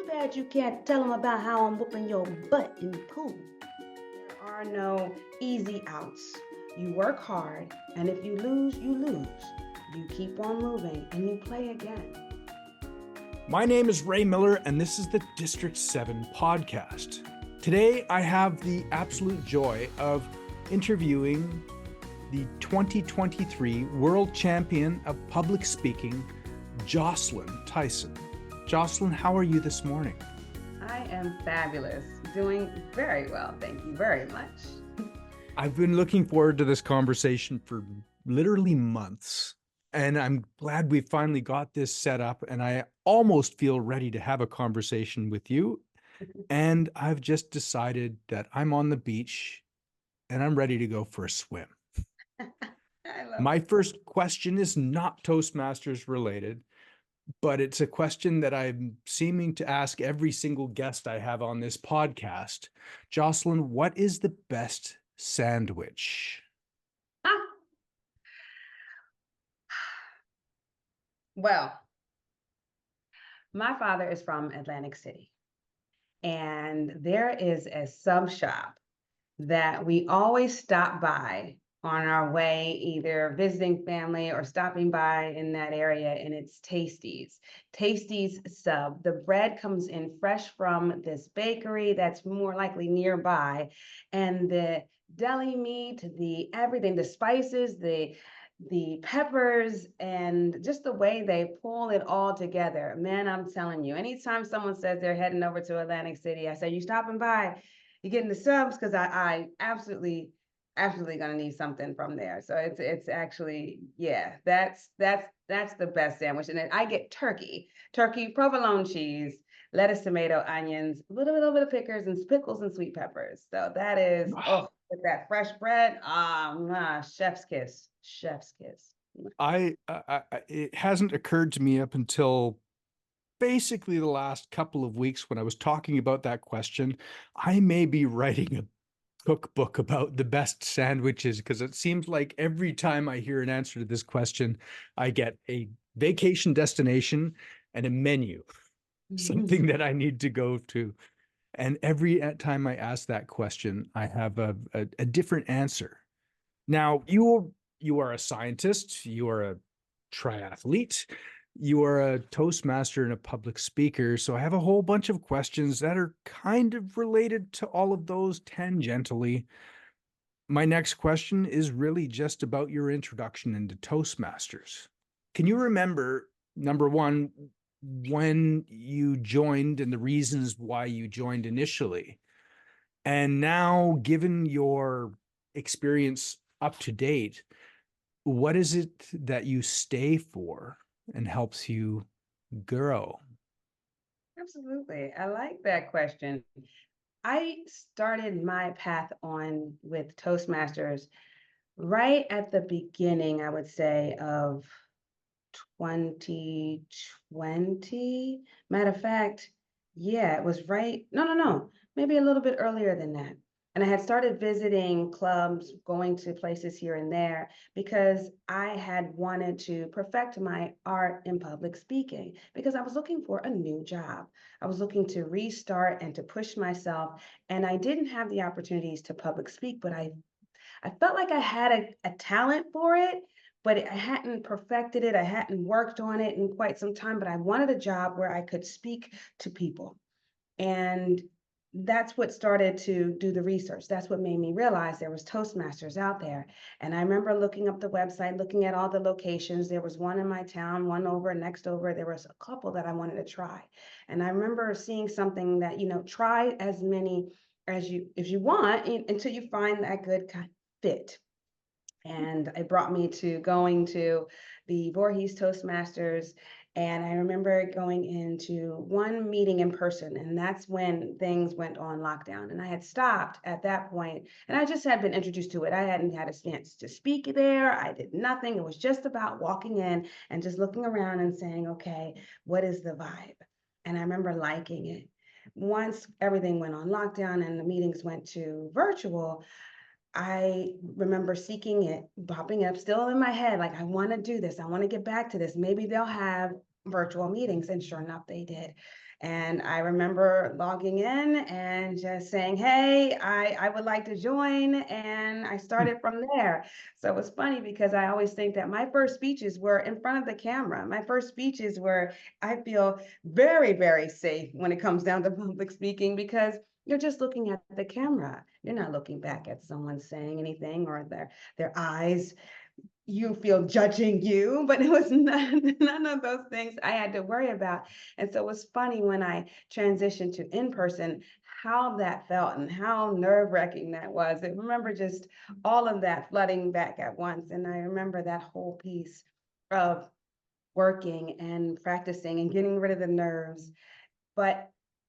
bad you can't tell them about how I'm whooping your butt in the pool. There are no easy outs. You work hard, and if you lose, you lose. You keep on moving and you play again. My name is Ray Miller, and this is the District 7 podcast. Today, I have the absolute joy of interviewing the 2023 World Champion of Public Speaking, Jocelyn Tyson. Jocelyn, how are you this morning? I am fabulous, doing very well. Thank you very much. I've been looking forward to this conversation for literally months, and I'm glad we finally got this set up, and I almost feel ready to have a conversation with you. And I've just decided that I'm on the beach and I'm ready to go for a swim. My first question is not Toastmasters related, but it's a question that I'm seeming to ask every single guest I have on this podcast. Jocelyn, what is the best sandwich? Well, my father is from Atlantic City, and there is a sub shop that we always stop by on our way, either visiting family or stopping by in that area, and it's Tasty's. Tasty's Sub. The bread comes in fresh from this bakery that's more likely nearby, and the deli meat, the everything, the spices, the peppers, and just the way they pull it all together. Man, I'm telling you, anytime someone says they're heading over to Atlantic City, I say, you stopping by, you getting the subs? Because I absolutely gonna need something from there. So it's actually, yeah, that's the best sandwich. And then I get turkey, provolone cheese, lettuce, tomato, onions, a little bit of pickles and sweet peppers. So that is, oh, with that fresh bread, chef's kiss, chef's kiss. It hasn't occurred to me up until basically the last couple of weeks when I was talking about that question. I may be writing a cookbook about the best sandwiches, because it seems like every time I hear an answer to this question, I get a vacation destination and a menu, something that I need to go to. And every time I ask that question, I have a different answer. Now, you are a scientist, you are a triathlete, you are a Toastmaster and a public speaker. So I have a whole bunch of questions that are kind of related to all of those tangentially. My next question is really just about your introduction into Toastmasters. Can you remember, number one, when you joined and the reasons why you joined initially? And now, given your experience up to date, what is it that you stay for and helps you grow? Absolutely. I like that question. I started my path on with Toastmasters right at the beginning, I would say, of 2020. Matter of fact, yeah, it was right. No, maybe a little bit earlier than that. And I had started visiting clubs, going to places here and there because I had wanted to perfect my art in public speaking because I was looking for a new job. I was looking to restart and to push myself. And I didn't have the opportunities to public speak, but I felt like I had a talent for it, but I hadn't perfected it. I hadn't worked on it in quite some time, but I wanted a job where I could speak to people. And that's what started to do the research. That's what made me realize there was Toastmasters out there. And I remember looking up the website, looking at all the locations. There was one in my town, one over, next over. There was a couple that I wanted to try. And I remember seeing something that, try as many as you want until you find that good fit. And it brought me to going to the Voorhees Toastmasters. And I remember going into one meeting in person, and that's when things went on lockdown. And I had stopped at that point, and I just had been introduced to it. I hadn't had a chance to speak there. I did nothing. It was just about walking in and just looking around and saying, okay, what is the vibe? And I remember liking it. Once everything went on lockdown and the meetings went to virtual, I remember seeking it, popping up still in my head, like, I want to do this. I want to get back to this. Maybe they'll have virtual meetings, and sure enough, they did. And I remember logging in and just saying, hey, I would like to join. And I started from there. So it was funny because I always think that my first speeches were in front of the camera. My first speeches were, I feel very, very safe when it comes down to public speaking, because you're just looking at the camera. You're not looking back at someone saying anything, or their eyes you feel judging you, but it was none of those things I had to worry about. And so it was funny when I transitioned to in-person, how that felt and how nerve-wracking that was. I remember just all of that flooding back at once. And I remember that whole piece of working and practicing and getting rid of the nerves. But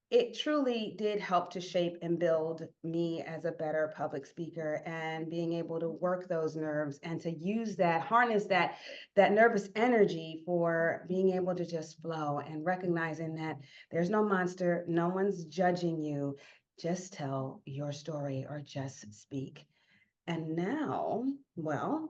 it truly did help to shape and build me as a better public speaker, and being able to work those nerves and to use that, harness that nervous energy for being able to just flow, and recognizing that there's no monster, no one's judging you. Just tell your story or just speak. And now, well,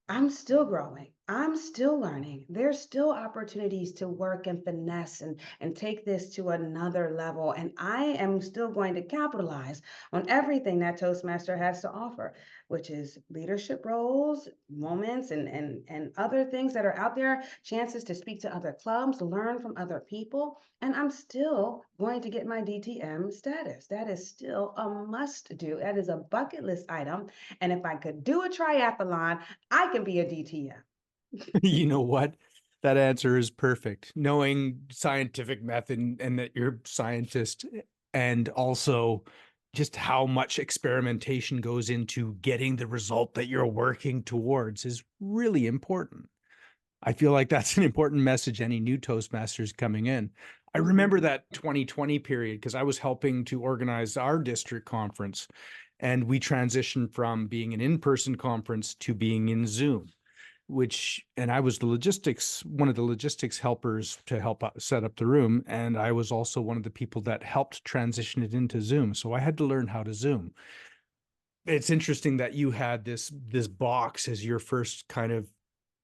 I'm still growing. I'm still learning. There's still opportunities to work and finesse and take this to another level. And I am still going to capitalize on everything that Toastmaster has to offer, which is leadership roles, moments, and other things that are out there, chances to speak to other clubs, learn from other people. And I'm still going to get my DTM status. That is still a must do. That is a bucket list item. And if I could do a triathlon, I can be a DTM. You know what? That answer is perfect. Knowing scientific method and that you're a scientist, and also just how much experimentation goes into getting the result that you're working towards is really important. I feel like that's an important message any new Toastmasters coming in. I remember that 2020 period because I was helping to organize our district conference, and we transitioned from being an in-person conference to being in Zoom, and I was one of the logistics helpers to help set up the room. And I was also one of the people that helped transition it into Zoom. So I had to learn how to Zoom. It's interesting that you had this box as your first kind of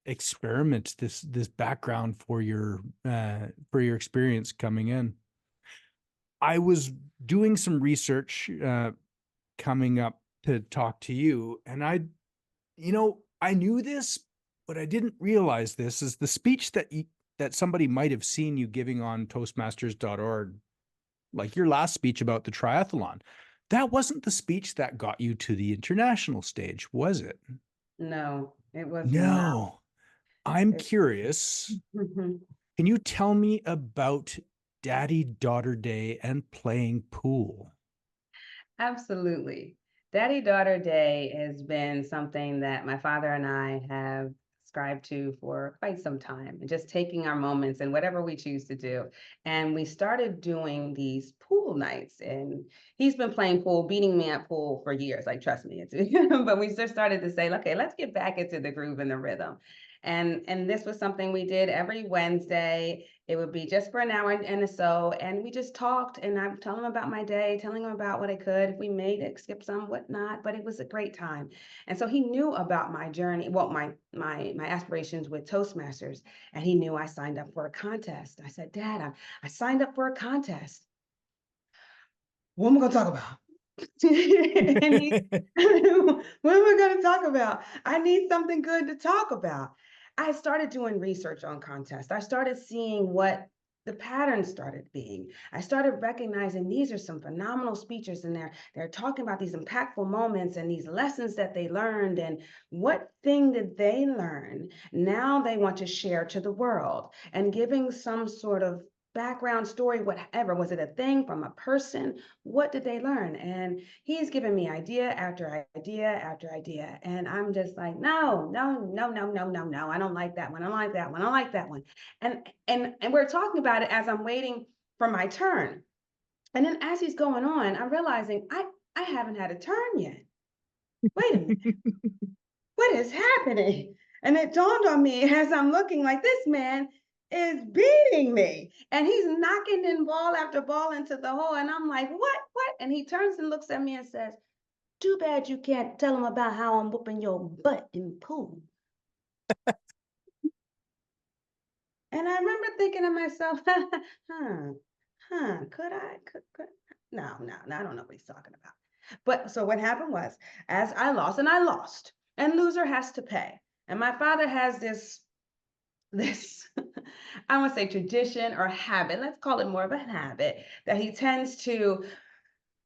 experiment, this background for your experience coming in. I was doing some research coming up to talk to you, and I knew this, but I didn't realize this is the speech that somebody might have seen you giving on Toastmasters.org, like your last speech about the triathlon. That wasn't the speech that got you to the international stage, was it? No, it was not. No. I'm It, curious. Mhm. Can you tell me about Daddy-Daughter Day and playing pool? Absolutely. Daddy Daughter Day has been something that my father and I have subscribed to for quite some time, and just taking our moments and whatever we choose to do. And we started doing these pool nights, and he's been playing pool, beating me at pool for years. Like, trust me, it's but we just started to say, okay, let's get back into the groove and the rhythm. And this was something we did every Wednesday. It would be just for an hour and so, and we just talked, and I'm telling him about my day, telling him about what I could, if we made it, skip some, whatnot, but it was a great time. And so he knew about my journey, well, my aspirations with Toastmasters, and he knew I signed up for a contest. I said, Dad, I signed up for a contest. What am I gonna talk about? And he, what am I going to talk about? I need something good to talk about. I started doing research on contests. I started seeing what the patterns started being. I started recognizing these are some phenomenal speeches, and they're talking about these impactful moments and these lessons that they learned, and what thing did they learn now they want to share to the world, and giving some sort of background story, whatever. Was it a thing from a person? What did they learn? And he's given me idea after idea after idea. And I'm just like, no, no, no, no, no, no, no. I don't like that one. I don't like that one. I don't like that one. And we're talking about it as I'm waiting for my turn. And then as he's going on, I'm realizing I haven't had a turn yet. Wait a minute. What is happening? And it dawned on me as I'm looking, like, this man is beating me, and he's knocking in ball after ball into the hole. And I'm like, what? And he turns and looks at me and says, too bad you can't tell him about how I'm whooping your butt in pool. And I remember thinking to myself, huh, could I? Could no, no, no, I don't know what he's talking about. But so what happened was, as I lost, and I lost, and loser has to pay. And my father has this I want to say tradition or habit, let's call it more of a habit, that he tends to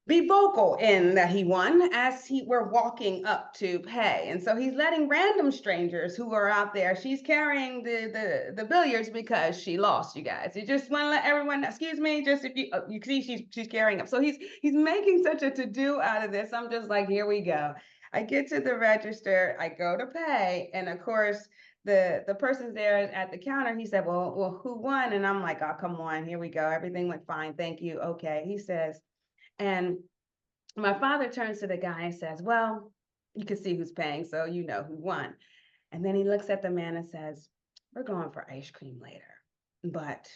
be vocal in that he won as he were walking up to pay. And so he's letting random strangers who are out there, she's carrying the billiards because she lost, you guys. You just want to let everyone, excuse me, just if you you see she's carrying up. So he's making such a to-do out of this. I'm just like, here we go. I get to the register, I go to pay, and of course the person's there at the counter. He said, well, who won? And I'm like, oh, come on, here we go. Everything went fine. Thank you. Okay. He says, and my father turns to the guy and says, well, you can see who's paying, so you know who won. And then he looks at the man and says, we're going for ice cream later, but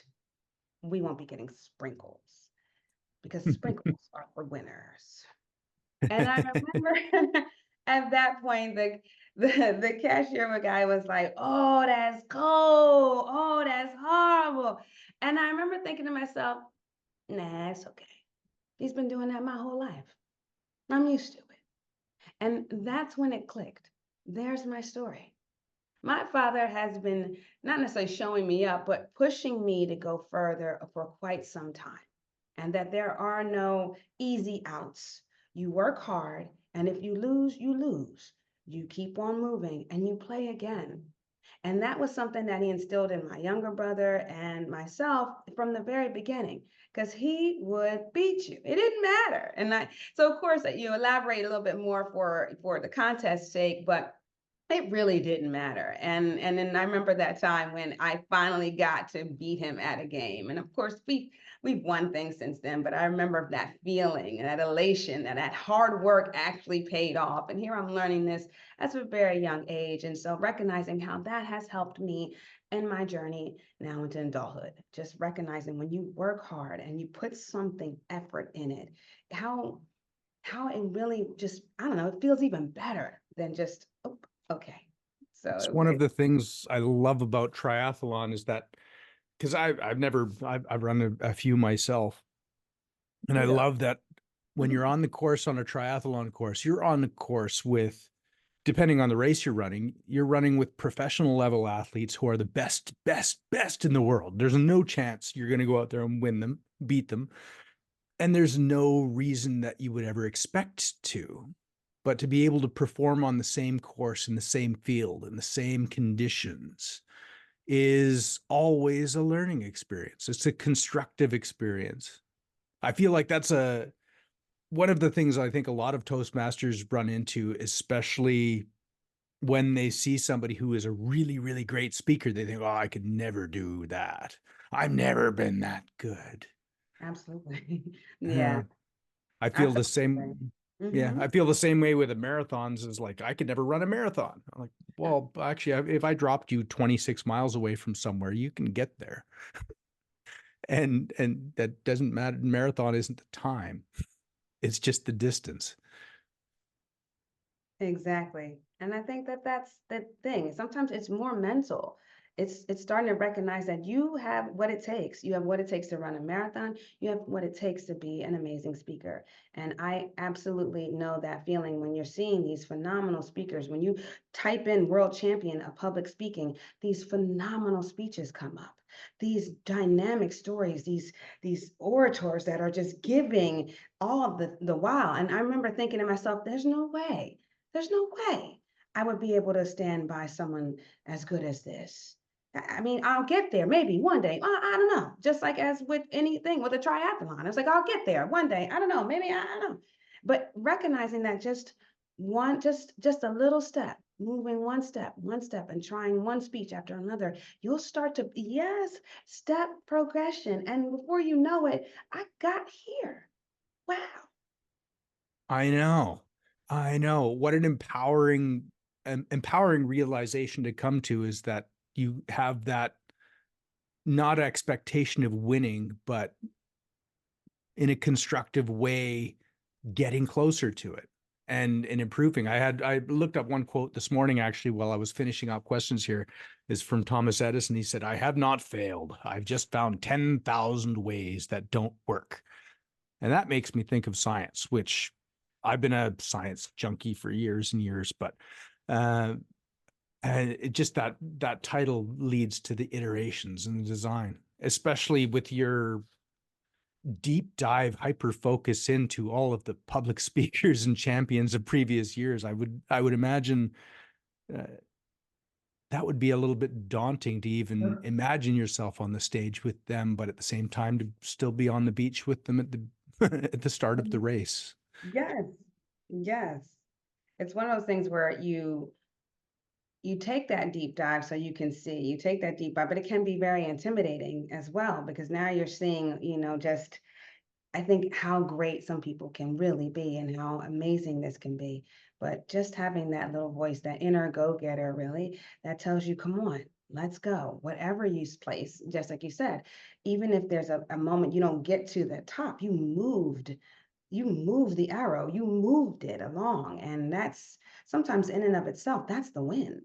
we won't be getting sprinkles because sprinkles are for winners. And I remember at that point, the cashier guy was like, oh, that's cold. Oh, that's horrible. And I remember thinking to myself, nah, it's okay. He's been doing that my whole life. I'm used to it. And that's when it clicked. There's my story. My father has been not necessarily showing me up, but pushing me to go further for quite some time. And that there are no easy outs. You work hard, and if you lose, you lose. You keep on moving and you play again. And that was something that he instilled in my younger brother and myself from the very beginning, because he would beat you. It didn't matter. So of course you elaborate a little bit more for the contest's sake, but it really didn't matter. And then I remember that time when I finally got to beat him at a game. And of course we've won things since then, but I remember that feeling and that elation that hard work actually paid off. And here I'm learning this at a very young age. And so recognizing how that has helped me in my journey now into adulthood, just recognizing when you work hard and you put something effort in it, how it really just, I don't know, it feels even better than just, oh, okay. It's So one of the things I love about triathlon is that because I've run a few myself, and I kudos. love that when you're on the course on a triathlon course, you're on the course with, depending on the race you're running with professional level athletes who are the best, best, best in the world. There's no chance you're going to go out there and win them, beat them. And there's no reason that you would ever expect to. But to be able to perform on the same course in the same field in the same conditions is always a learning experience. It's a constructive experience. I feel like that's one of the things I think a lot of Toastmasters run into, especially when they see somebody who is a really, really great speaker. They think, oh, I could never do that. I've never been that good. Absolutely. Uh, Yeah, I I feel feel the the same. same. Yeah, Mm-hmm. I feel the same way with the marathons. Is like I could never run a marathon. I'm like, well, actually, if I dropped you 26 miles away from somewhere, you can get there. And that doesn't matter. Marathon isn't the time; it's just the distance. Exactly. And I think that that's the thing. Sometimes it's more mental. It's starting to recognize that you have what it takes. You have what it takes to run a marathon. You have what it takes to be an amazing speaker. And I absolutely know that feeling when you're seeing these phenomenal speakers. When you type in world champion of public speaking, these phenomenal speeches come up. These dynamic stories, these orators that are just giving all of the while. And I remember thinking to myself, there's no way I would be able to stand by someone as good as this. I mean, I'll get there maybe one day. I don't know. Just like as with anything with a triathlon, it's like I'll get there one day. I don't know. Maybe I don't know. But recognizing that just a little step, moving one step, and trying one speech after another, you'll start to yes, step progression, and before you know it, I got here. Wow. I know, I know. What an empowering realization to come to is that you have that not expectation of winning, but in a constructive way, getting closer to it. and improving. I looked up one quote this morning actually while I was finishing up questions here, is from Thomas Edison. He said, "I have not failed. I've just found 10,000 ways that don't work." And that makes me think of science, which I've been a science junkie for years and years, but uh, and it just that title leads to the iterations in the design, especially with your deep dive hyper focus into all of the public speakers and champions of previous years. I would imagine uh, that would be a little bit daunting to even imagine yourself on the stage with them, but at the same time to still be on the beach with them at the at the start of the race. Yes, yes. It's one of those things where you take that deep dive so you can see, you take that deep dive, but it can be very intimidating as well because now you're seeing, just I think how great some people can really be and how amazing this can be. But just having that little voice, that inner go-getter, really, that tells you, come on, let's go. Whatever you place, just like you said, even if there's a moment you don't get to the top, you moved the arrow, you moved it along. And that's sometimes in and of itself, that's the win.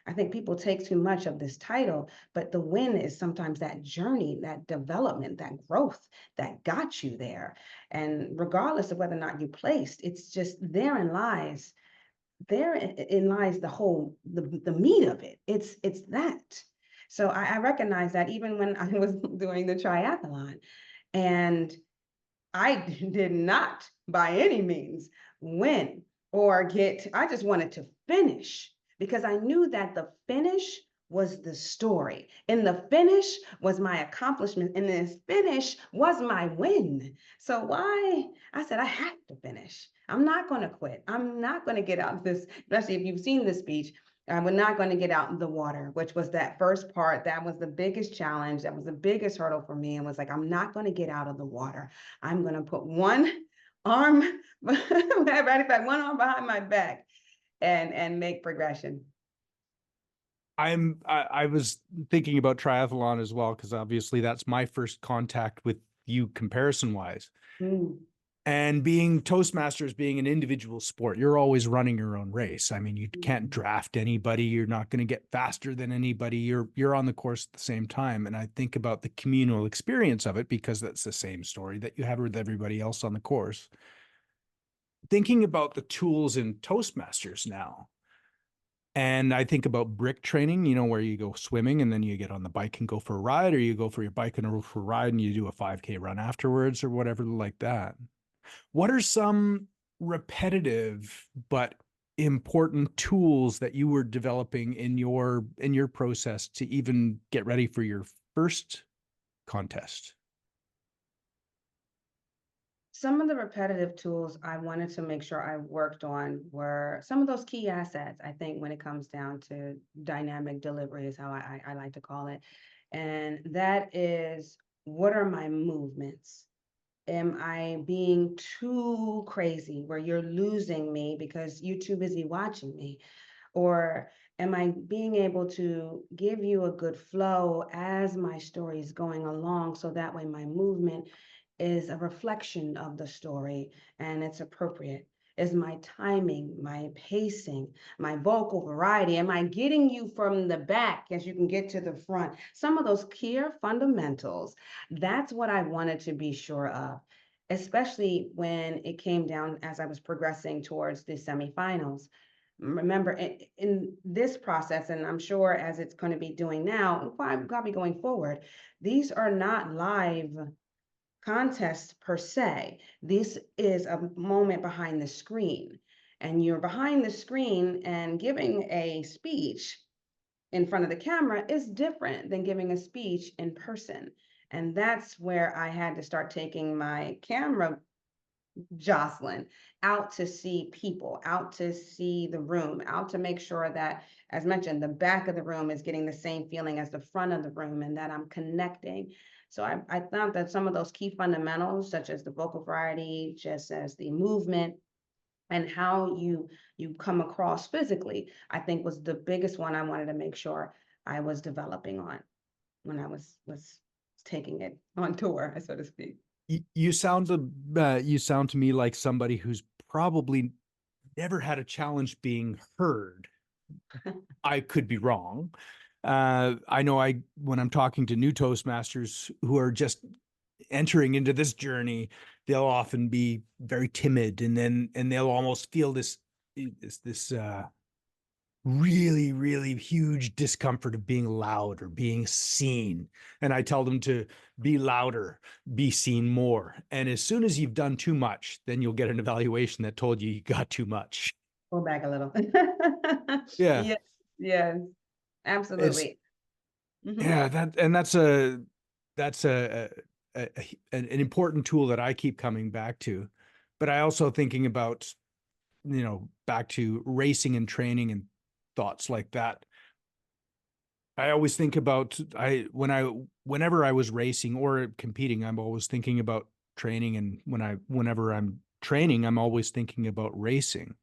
I think people take too much of this title, but the win is sometimes that journey, that development, that growth that got you there. And regardless of whether or not you placed, it's just therein lies the meat of it. It's that. So I recognize that even when I was doing the triathlon, and I did not by any means win or I just wanted to finish because I knew that the finish was the story. And the finish was my accomplishment. And this finish was my win. So I said, I have to finish. I'm not going to quit. I'm not going to get out of this, especially if you've seen the speech. We're not going to get out in the water, which was that first part. That was the biggest challenge. That was the biggest hurdle for me. And was like, I'm not going to get out of the water. I'm going to put one arm, matter of fact, one arm behind my back and make progression. I was thinking about triathlon as well, because obviously that's my first contact with you comparison wise. Mm. And being Toastmasters being an individual sport, you're always running your own race. I mean, you can't Mm. draft anybody. You're not going to get faster than anybody. You're on the course at the same time. And I think about the communal experience of it because that's the same story that you have with everybody else on the course. Thinking about the tools in Toastmasters now, and I think about brick training, where you go swimming and then you get on the bike and go for a ride, or you go for your bike and for a ride and you do a 5K run afterwards or whatever like that. What are some repetitive but important tools that you were developing in your process to even get ready for your first contest? Some of the repetitive tools I wanted to make sure I worked on were some of those key assets, I think, when it comes down to dynamic delivery, is how I like to call it. And that is, what are my movements? Am I being too crazy where you're losing me because you're too busy watching me? Or am I being able to give you a good flow as my story is going along so that way my movement is a reflection of the story and it's appropriate? Is my timing, my pacing, my vocal variety? Am I getting you from the back as you can get to the front? Some of those key fundamentals, that's what I wanted to be sure of, especially when it came down as I was progressing towards the semifinals. Remember, in this process, and I'm sure as it's going to be doing now, probably going forward, these are not live contests per se. This is a moment behind the screen, and you're behind the screen and giving a speech in front of the camera is different than giving a speech in person. And that's where I had to start taking my camera Jocelyn out to see people, out to see the room, out to make sure that, as mentioned, the back of the room is getting the same feeling as the front of the room and that I'm connecting. So I found that some of those key fundamentals, such as the vocal variety, just as the movement, and how you come across physically, I think was the biggest one I wanted to make sure I was developing on when I was taking it on tour, so to speak. You sound to me like somebody who's probably never had a challenge being heard. I could be wrong. I know when I'm talking to new Toastmasters who are just entering into this journey, they'll often be very timid, and they'll almost feel this really, really huge discomfort of being loud or being seen. And I tell them to be louder, be seen more. And as soon as you've done too much, then you'll get an evaluation that told you got too much. Pull back a little. Yeah. Yes, yes, It's absolutely. Mhm. yeah, that's an important tool that I keep coming back to. But I also thinking about, back to racing and training and thoughts like that. I always think about whenever I was racing or competing, I'm always thinking about training, and whenever I'm training, I'm always thinking about racing.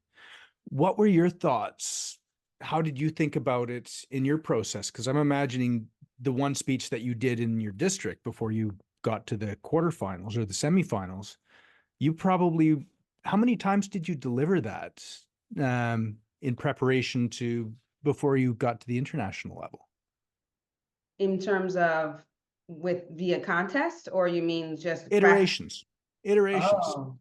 What were your thoughts? How did you think about it in your process? Because I'm imagining the one speech that you did in your district before you got to the quarterfinals or the semifinals. You probably, how many times did you deliver that in preparation to before you got to the international level? In terms of with via contest, or you mean just practice? Iterations, iterations. Oh.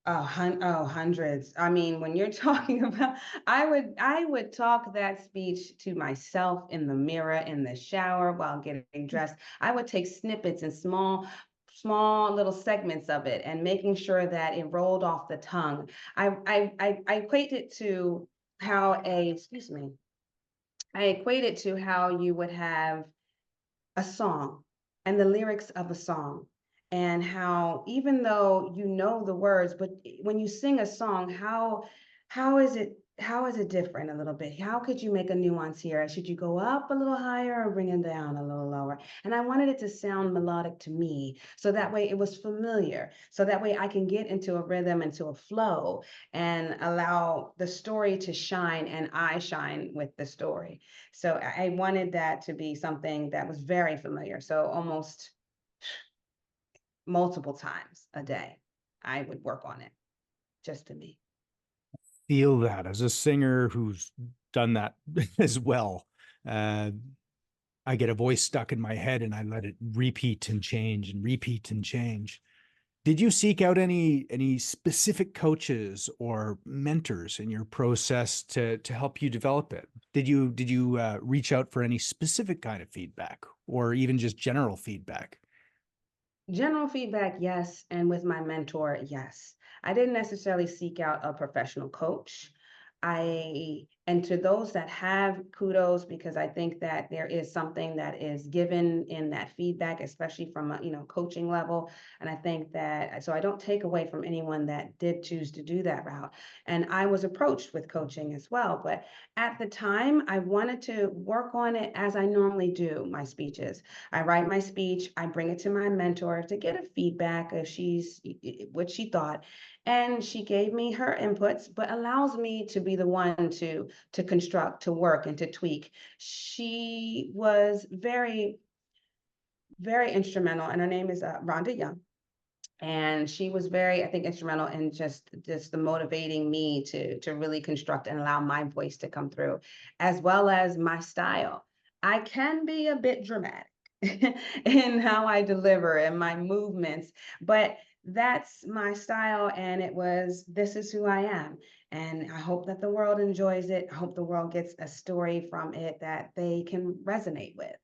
Hundreds. I mean, when you're talking about, I would talk that speech to myself in the mirror, in the shower, while getting dressed. I would take snippets and small little segments of it and making sure that it rolled off the tongue. I equate it to excuse me, I equate it to how you would have a song and the lyrics of a song, and how even though you know the words, but when you sing a song, how is it different a little bit? How could you make a nuance here? Should you go up a little higher or bring it down a little lower? And I wanted it to sound melodic to me, so that way it was familiar, so that way I can get into a rhythm, into a flow, and allow the story to shine, and I shine with the story. So I wanted that to be something that was very familiar. So almost multiple times a day, I would work on it just to me. Feel that as a singer who's done that as well. Uh, I get a voice stuck in my head and I let it repeat and change and repeat and change. Did you seek out any specific coaches or mentors in your process to help you develop it? Did you reach out for any specific kind of feedback or even just general feedback? General feedback, yes. And with my mentor, yes. I didn't necessarily seek out a professional coach. And to those that have, kudos, because I think that there is something that is given in that feedback, especially from a, coaching level. And I think that, so I don't take away from anyone that did choose to do that route. And I was approached with coaching as well. But at the time, I wanted to work on it as I normally do my speeches. I write my speech, I bring it to my mentor to get a feedback if she's what she thought. And she gave me her inputs, but allows me to be the one to construct, to work, and to tweak. She was very, very instrumental, and her name is Rhonda Young. And she was very, I think, instrumental in just the motivating me to really construct and allow my voice to come through, as well as my style. I can be a bit dramatic in how I deliver and my movements, but that's my style. And this is who I am. And I hope that the world enjoys it. I hope the world gets a story from it that they can resonate with.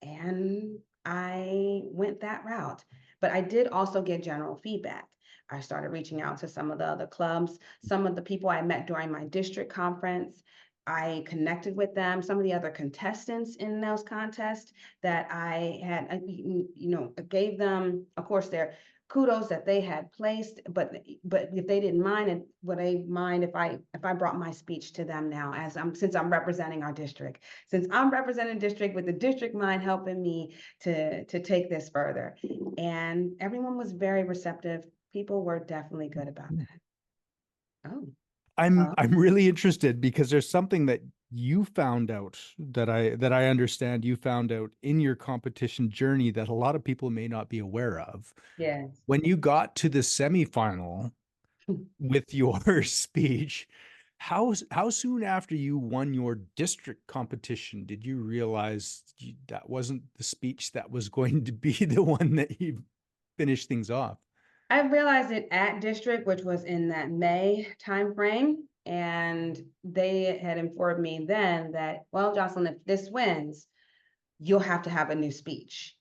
And I went that route. But I did also get general feedback. I started reaching out to some of the other clubs, some of the people I met during my district conference. I connected with them, some of the other contestants in those contests that I had, gave them, of course, their kudos that they had placed, but if they didn't mind it, would they mind if I brought my speech to them now, since I'm representing our district, since I'm representing district, with the district mind helping me to take this further. And everyone was very receptive. People were definitely good about that. Oh, I'm oh, I'm really interested because there's something that you found out that I understand you found out in your competition journey that a lot of people may not be aware of. yes. When you got to the semifinal with your speech, How soon after you won your district competition did you realize that wasn't the speech that was going to be the one that you finished things off? I realized it at district, which was in that May timeframe, and they had informed me then that, well, Jocelyn, if this wins, you'll have to have a new speech.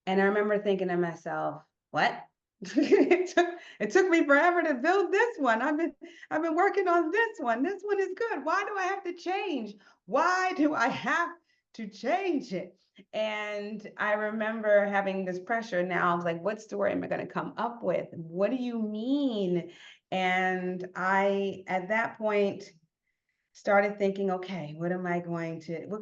And I remember thinking to myself, what? It took me forever to build this one. I've been working on this one. This one is good. Why do I have to change? Why do I have to change it? And I remember having this pressure. Now I was like, what story am I going to come up with? What do you mean? And I, at that point, started thinking, okay, what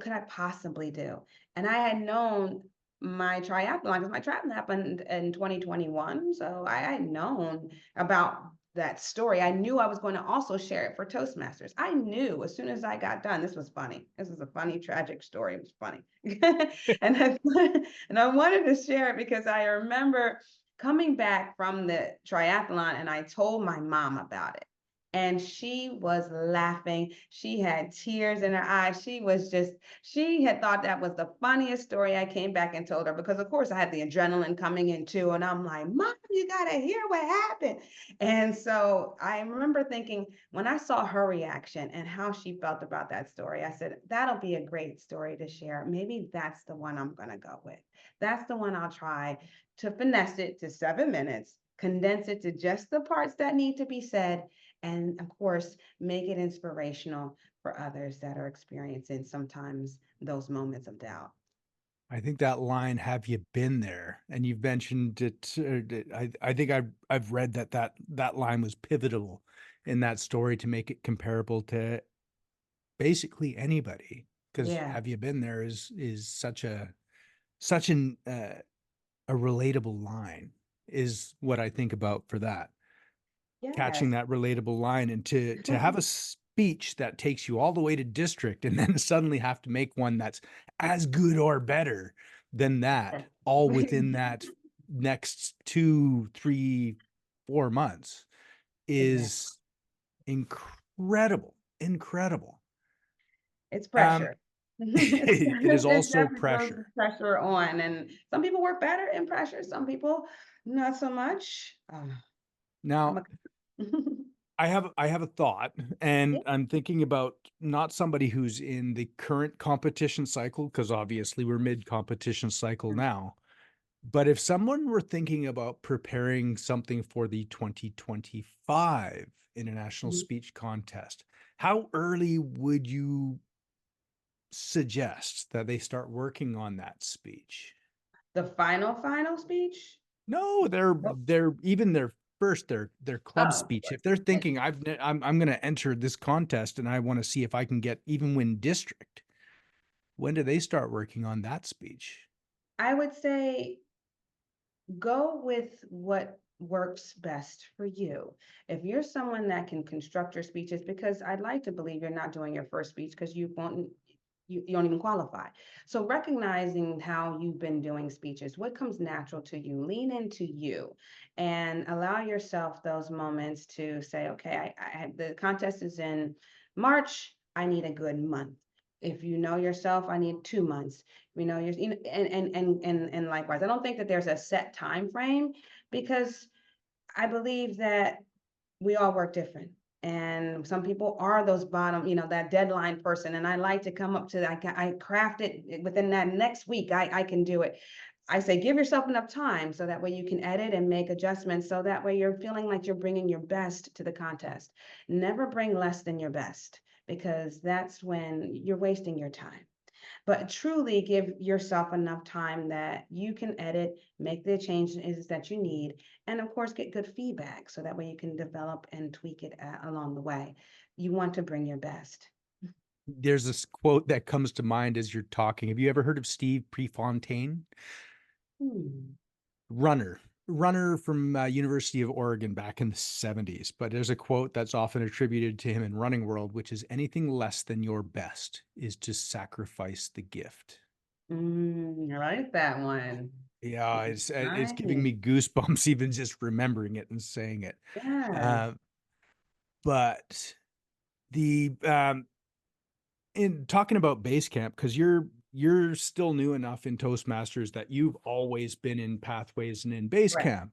could I possibly do? And I had known my triathlon, because my triathlon happened in 2021. So I had known about that story. I knew I was going to also share it for Toastmasters. I knew as soon as I got done, this was funny. This is a funny, tragic story. It was funny. and I, and I wanted to share it because I remember coming back from the triathlon and I told my mom about it. And she was laughing. She had tears in her eyes. She had thought that was the funniest story. I came back and told her because, of course, I had the adrenaline coming in too. And I'm like, Mom, you got to hear what happened. And so I remember thinking when I saw her reaction and how she felt about that story, I said, that'll be a great story to share. Maybe that's the one I'm going to go with. That's the one I'll try to finesse it to 7 minutes, condense it to just the parts that need to be said, and of course, make it inspirational for others that are experiencing sometimes those moments of doubt. I think that line, "Have you been there?" And you've mentioned it. I think I've read that line was pivotal in that story to make it comparable to basically anybody. Because Yeah, "Have you been there?" is such an a relatable line is what I think about for that. Catching yes. that relatable line, and to have a speech that takes you all the way to district and then suddenly have to make one that's as good or better than that, all within that next 2, 3, 4 months Exactly. is incredible, incredible. It's Um, pressure. it is It also definitely throws the pressure. pressure on, and some people work better in pressure, some people not so much. I'm Now, a I have a thought, yeah. and I'm thinking about not somebody who's in the current competition cycle, because obviously we're mid-competition cycle now. But if someone were thinking about preparing something for the 2025 International Mhm. Speech Contest, how early would you suggest that they start working on that speech? The final speech? No, Oh, they're even their club of speech. course. If they're thinking I'm going to enter this contest and I want to see if I can get even win district, when do they start working on that speech? I would say go with what works best for you. If you're someone that can construct your speeches, because I'd like to believe you're not doing your first speech because you don't even qualify. So recognizing how you've been doing speeches, what comes natural to you, lean into you and allow yourself those moments to say, okay, the contest is in March. I need a good month. If you know yourself, I need 2 months. And likewise, I don't think that there's a set time frame because I believe that we all work different. And some people are those bottom, that deadline person. And I like to come up to that. I craft it within that next week. I can do it. I say, give yourself enough time so that way you can edit and make adjustments. So that way you're feeling like you're bringing your best to the contest. Never bring less than your best because that's when you're wasting your time, but truly give yourself enough time that you can edit, make the changes that you need, and of course, get good feedback so that way you can develop and tweak it along the way. You want to bring your best. There's this quote that comes to mind as you're talking. Have you ever heard of Steve Prefontaine? Hmm. Runner, runner from University of Oregon back in the 70s. But there's a quote that's often attributed to him in running world, which is anything less than your best is to sacrifice the gift. I like that one. Yeah, it's giving Nice. me goosebumps even just remembering it and saying it. Yes. Uh, but The in talking about base camp, because you're still new enough in Toastmasters that you've always been in pathways and in base Right. camp.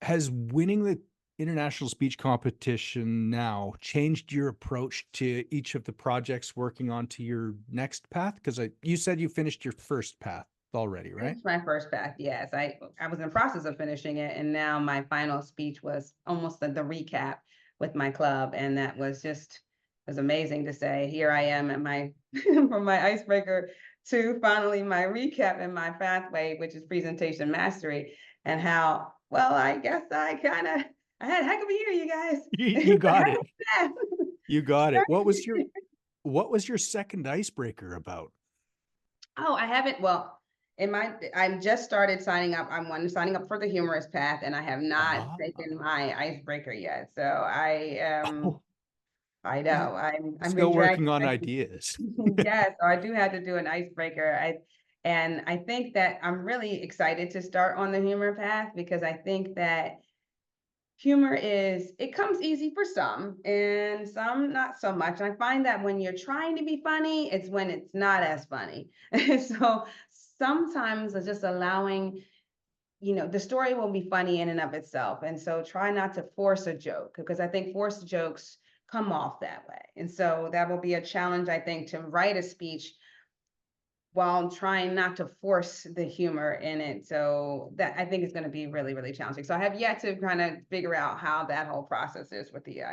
Has winning the international speech competition now changed your approach to each of the projects working on to your next path? Because you said you finished your first path already, right? It's my first path, yes. I was in the process of finishing it, and now my final speech was almost the recap with my club, and that was just was amazing to say. Here I am at my from my icebreaker to finally my recap and my pathway, which is presentation mastery, and how well I guess I had a heck of a year, you guys. You It's a got heck it. of a path. You got it. What was your second icebreaker about? Oh, I haven't. Well, I've just started signing up. signing up for the humorous path, and I have not Ah, taken my icebreaker yet. So oh, I uh, know I'm being still dragged. working on ideas. Yes, so I do have to do an icebreaker. And I think that I'm really excited to start on the humor path because I think that humor it comes easy for some and some not so much. And I find that when you're trying to be funny, it's when it's not as funny. So sometimes it's just allowing, the story will be funny in and of itself. And so try not to force a joke because I think forced jokes come off that way. And so that will be a challenge, I think, to write a speech while trying not to force the humor in it. So that I think is going to be really, really challenging. So I have yet to kind of figure out how that whole process is with the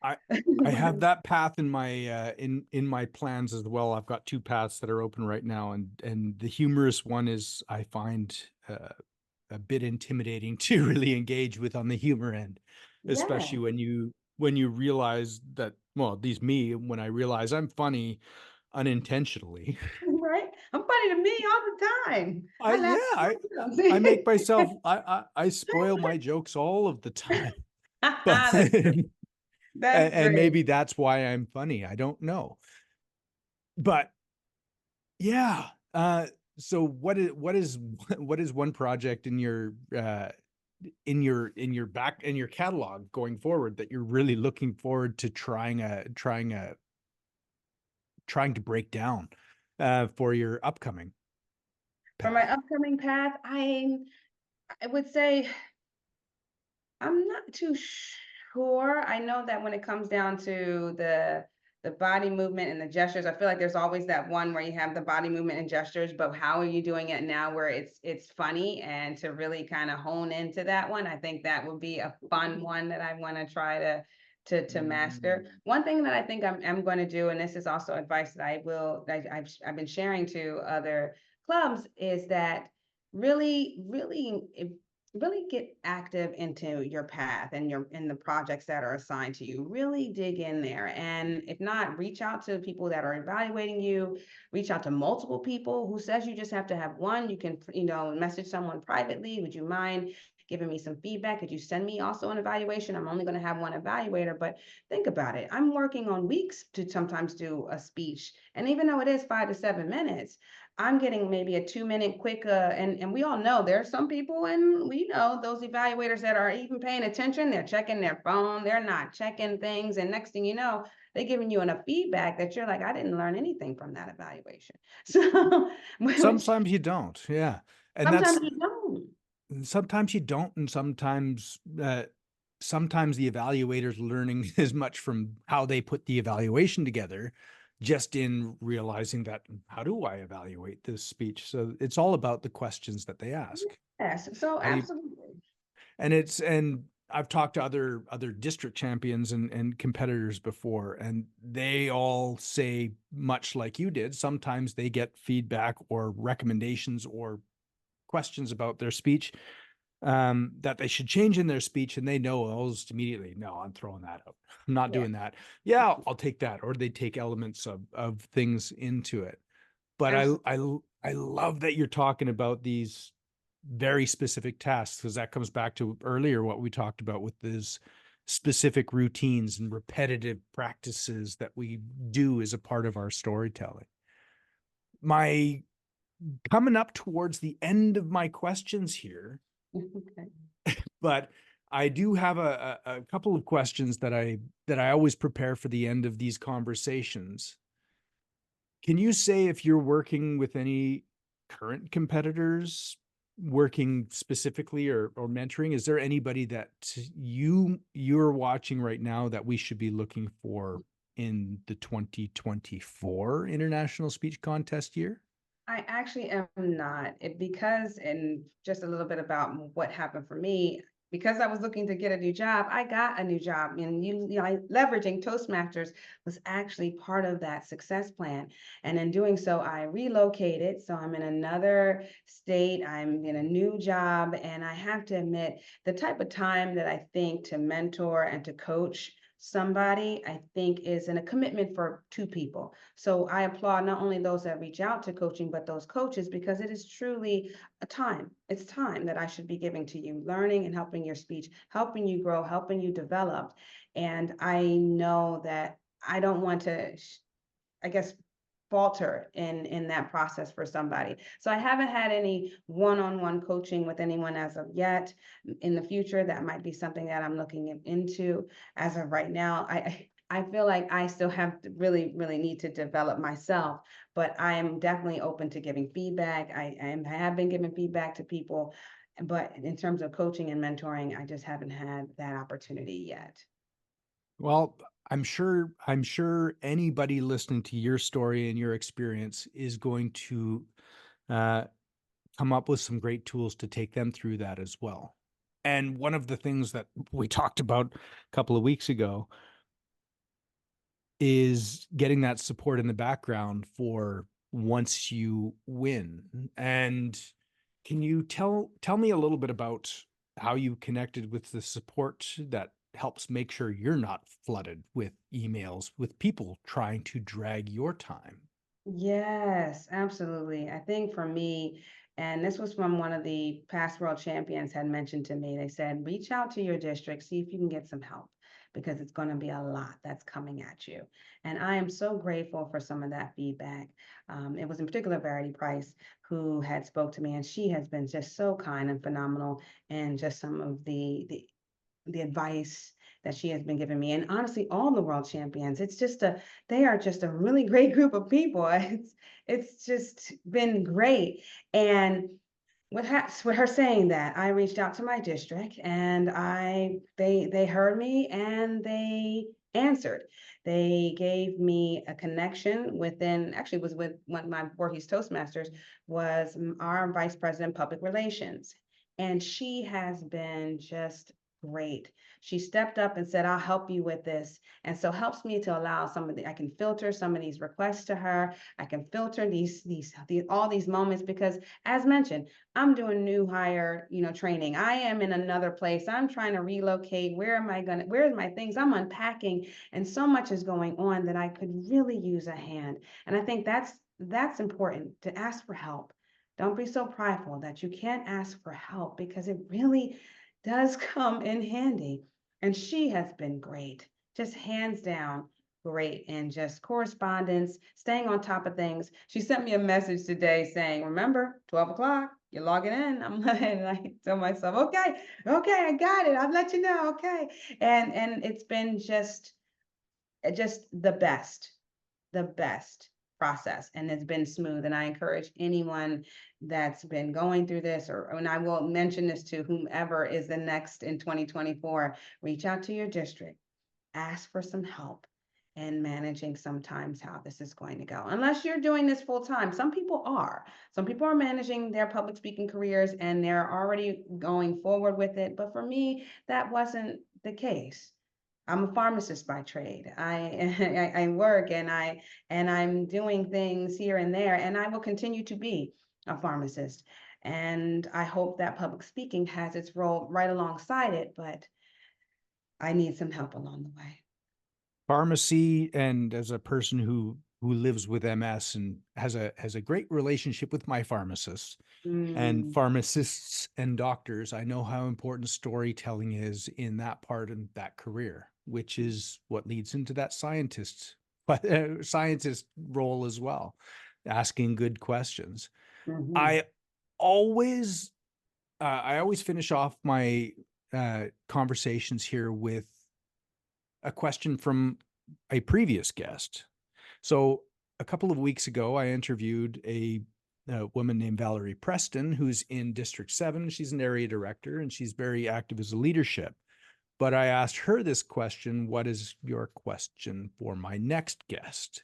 I I have that path in my in my plans as well. I've got two paths that are open right now, and the humorous one is I find a bit intimidating to really engage with on the humor end, yeah, especially when you realize that, well, at least me, when I realize I'm funny unintentionally. right. I'm funny to me all the time. I I laugh yeah, at I make myself. myself I spoil my jokes all of the time. But That's and great. maybe that's why I'm funny. I don't know. But yeah, so what is what is one project in your in your catalog going forward that you're really looking forward to trying to break down for your upcoming For my path? upcoming path, I would say I'm not too sure. I know that when it comes down to the body movement and the gestures, I feel like there's always that one where you have the body movement and gestures, but how are you doing it now where it's funny and to really kind of hone into that one, I think that would be a fun one that I want to try to master. One thing that I think I'm going to do, and this is also advice that I've been sharing to other clubs, is that really really get active into your path and in the projects that are assigned to you. Really dig in there, and if not, reach out to people that are evaluating you. Reach out to multiple people. Who says you just have to have one? You can message someone privately. Would you mind giving me some feedback? Could you send me also an evaluation? I'm only going to have one evaluator, but think about it. I'm working on weeks to sometimes do a speech, and even though it is 5 to 7 minutes, I'm getting maybe a 2 minute quick, and we all know there are some people, and we know those evaluators that are even paying attention. They're checking their phone, they're not checking things, and next thing you know, they're giving you enough feedback that you're like, I didn't learn anything from that evaluation. So, which Sometimes you don't, yeah, and sometimes that's you don't. sometimes you don't, and sometimes the evaluator's learning as much from how they put the evaluation together, just in realizing that how do I evaluate this speech? So it's all about the questions that they ask. Yes, so How do you absolutely. and I've talked to other district champions and competitors before, and they all say much like you did. Sometimes they get feedback or recommendations or questions about their speech that they should change in their speech, and they know almost immediately, no, I'm throwing that out. I'm not Yeah, doing that. Yeah, I'll take that. Or they take elements of things into it. But absolutely. I love that you're talking about these very specific tasks, because that comes back to earlier what we talked about with these specific routines and repetitive practices that we do as a part of our storytelling. My coming up towards the end of my questions here, Okay. but I do have a couple of questions that I always prepare for the end of these conversations. Can you say if you're working with any current competitors, working specifically or mentoring? Is there anybody that you're watching right now that we should be looking for in the 2024 International Speech Contest year? I actually am not. Because, and just a little bit about what happened for me, because I was looking to get a new job, I got a new job. And leveraging Toastmasters was actually part of that success plan. And in doing so, I relocated. So I'm in another state, I'm in a new job. And I have to admit, the type of time that I think to mentor and to coach somebody, I think is in a commitment for two people. So I applaud not only those that reach out to coaching, but those coaches, because it is truly a time. It's time that I should be giving to you, learning and helping your speech, helping you grow, helping you develop. And I know that I don't want to, I guess, falter in that process for somebody. So I haven't had any one-on-one coaching with anyone as of yet. In the future, that might be something that I'm looking into. As of right now, I feel like I still have to really need to develop myself, but I am definitely open to giving feedback. I have been giving feedback to people, but in terms of coaching and mentoring, I just haven't had that opportunity yet. Well, I'm sure anybody listening to your story and your experience is going to uh, come up with some great tools to take them through that as well. And one of the things that we talked about a couple of weeks ago is getting that support in the background for once you win. And can you tell me a little bit about how you connected with the support that helps make sure you're not flooded with emails with people trying to drag your time? Yes, absolutely. I think for me, and this was from one of the past world champions had mentioned to me, they said, reach out to your district, see if you can get some help because it's going to be a lot that's coming at you. And I am so grateful for some of that feedback. It was in particular Verity Price who had spoke to me, and she has been just so kind and phenomenal, and just some of the advice that she has been giving me. And honestly, all the world champions, they are just a really great group of people. It's just been great. And with her saying that, I reached out to my district, and they heard me and they answered. They gave me a connection within, actually was with one of my Voorhees Toastmasters, was our vice president public relations. And she has been just great. She stepped up and said, I'll help you with this. And so helps me to allow I can filter some of these requests to her. I can filter all these moments, because as mentioned, I'm doing new hire, training. I am in another place. I'm trying to relocate. Where's my things? I'm unpacking, and so much is going on that I could really use a hand. And I think that's important, to ask for help. Don't be so prideful that you can't ask for help, because it really does come in handy. And she has been great, just hands down great, and just correspondence, staying on top of things. She sent me a message today saying, remember, 12 o'clock, you're logging in. And I tell myself, okay, I got it. I'll let you know. Okay. And it's been just the best process, and it's been smooth. And I encourage anyone that's been going through this, and I will mention this to whomever is the next in 2024, reach out to your district, ask for some help in managing sometimes how this is going to go. Unless you're doing this full time. Some people are managing their public speaking careers and they're already going forward with it. But for me, that wasn't the case. I'm a pharmacist by trade. I work, and I'm doing things here and there, and I will continue to be a pharmacist. And I hope that public speaking has its role right alongside it, but I need some help along the way. Pharmacy, and as a person who lives with MS and has a great relationship with my pharmacist and Mm, pharmacists and doctors, I know how important storytelling is in that part and that career, which is what leads into that scientist role as well, asking good questions. mhm. I always I always finish off my conversations here with a question from a previous guest. So a couple of weeks ago, I interviewed a woman named Valerie Preston, who's in District 7. She's an area director and she's very active as a leadership. But I asked her this question, what is your question for my next guest?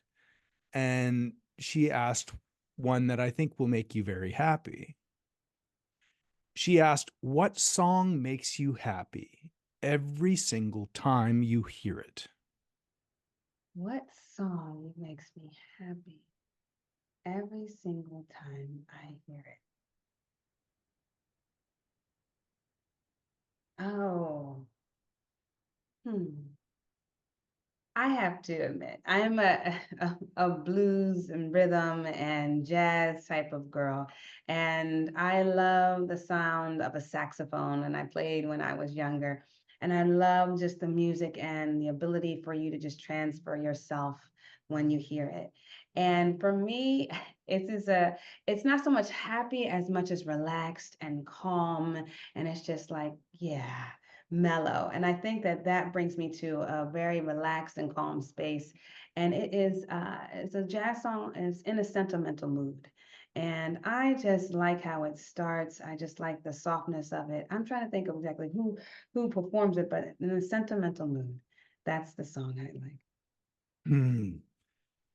And she asked one that I think will make you very happy. She asked, what song makes you happy every single time you hear it? What song makes me happy every single time I hear it? Oh, hmm. I have to admit, I'm a blues and rhythm and jazz type of girl. And I love the sound of a saxophone, and I played when I was younger. And I love just the music and the ability for you to just transfer yourself when you hear it. And for me, it's not so much happy as much as relaxed and calm. And it's just like, yeah, mellow. And I think that that brings me to a very relaxed and calm space. And it's a jazz song, and it's in a sentimental mood. And I just like how it starts. I just like the softness of it. I'm trying to think of exactly who performs it, but in a sentimental mood, that's the song I like. Hmm.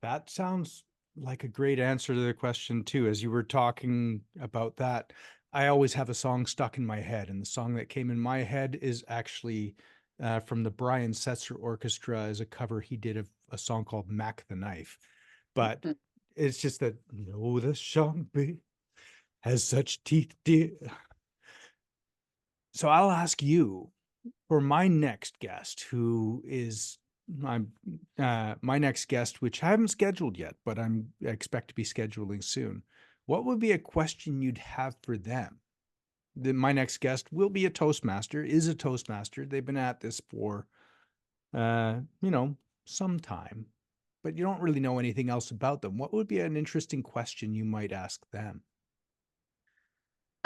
That sounds like a great answer to the question too. As you were talking about that, I always have a song stuck in my head, and the song that came in my head is actually from the Brian Setzer Orchestra as a cover he did of a song called Mac the Knife. But Mhm. it's just that, no, the shark bait has such teeth, dear. So I'll ask you, for my next guest, who is my next guest, which I haven't scheduled yet, but I expect to be scheduling soon. What would be a question you'd have for them? My next guest will be a Toastmaster, is a Toastmaster. They've been at this for, some time, but you don't really know anything else about them. What would be an interesting question you might ask them?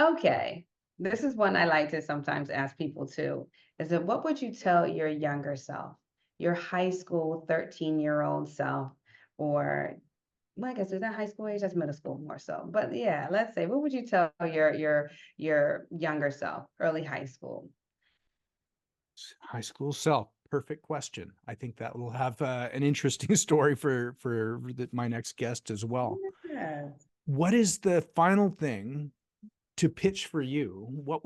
Okay. This is one I like to sometimes ask people too. Is that what would you tell your younger self, your high school 13-year-old self, or well, I guess is that high school age? That's middle school more so. But yeah, let's say, what would you tell your younger self, early high school? High school self. Perfect question. I think that will have an interesting story for my next guest as well. Yes. What is the final thing to pitch for you? What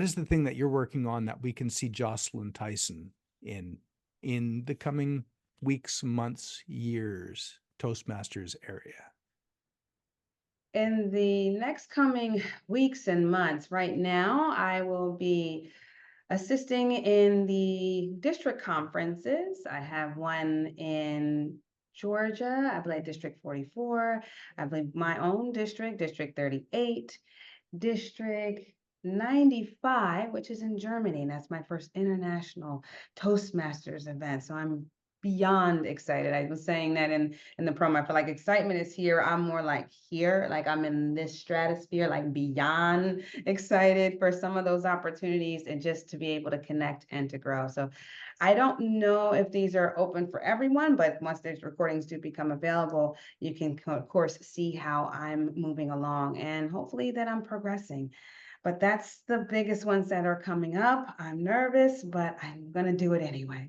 is the thing that you're working on that we can see Jocelyn Tyson in the coming weeks, months, years, Toastmasters area? In the next coming weeks and months, right now, I will be assisting in the district conferences. I have one in Georgia, I believe District 44, I believe my own district, District 38, District 95, which is in Germany, and that's my first international Toastmasters event. So I'm beyond excited. I was saying that in the promo. I feel like excitement is here. I'm more like here, like I'm in this stratosphere, like beyond excited for some of those opportunities and just to be able to connect and to grow. So I don't know if these are open for everyone, but once these recordings do become available, you can, of course, see how I'm moving along and hopefully that I'm progressing. But that's the biggest ones that are coming up. I'm nervous, but I'm going to do it anyway.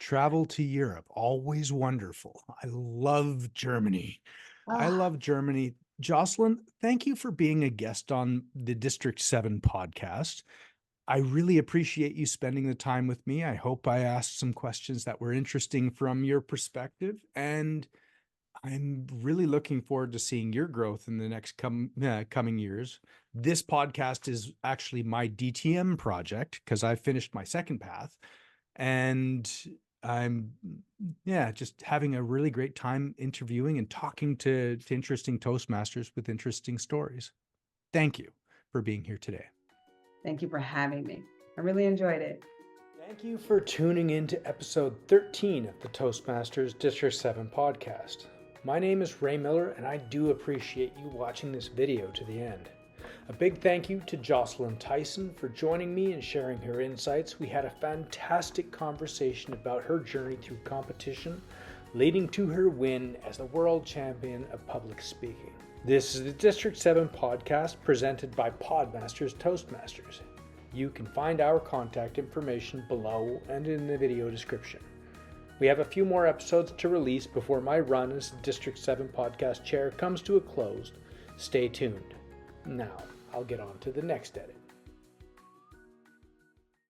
Travel to Europe, always wonderful. I love Germany. I Oh, love Germany. Jocelyn, thank you for being a guest on the District 7 podcast. I really appreciate you spending the time with me. I hope I asked some questions that were interesting from your perspective, and I'm really looking forward to seeing your growth in the next coming years. This podcast is actually my DTM project because I finished my second path, and I'm just having a really great time interviewing and talking to interesting Toastmasters with interesting stories. Thank you for being here today. thank you for having me. I really enjoyed it. Thank you for tuning in to episode 13 of the Toastmasters District 7 podcast. My name is Ray Miller, and I do appreciate you watching this video to the end. A big thank you to Jocelyn Tyson for joining me and sharing her insights. We had a fantastic conversation about her journey through competition, leading to her win as the world champion of public speaking. This is the District 7 podcast presented by Podmasters Toastmasters. You can find our contact information below and in the video description. We have a few more episodes to release before my run as District 7 podcast chair comes to a close. Stay tuned. Now, I'll get on to the next edit.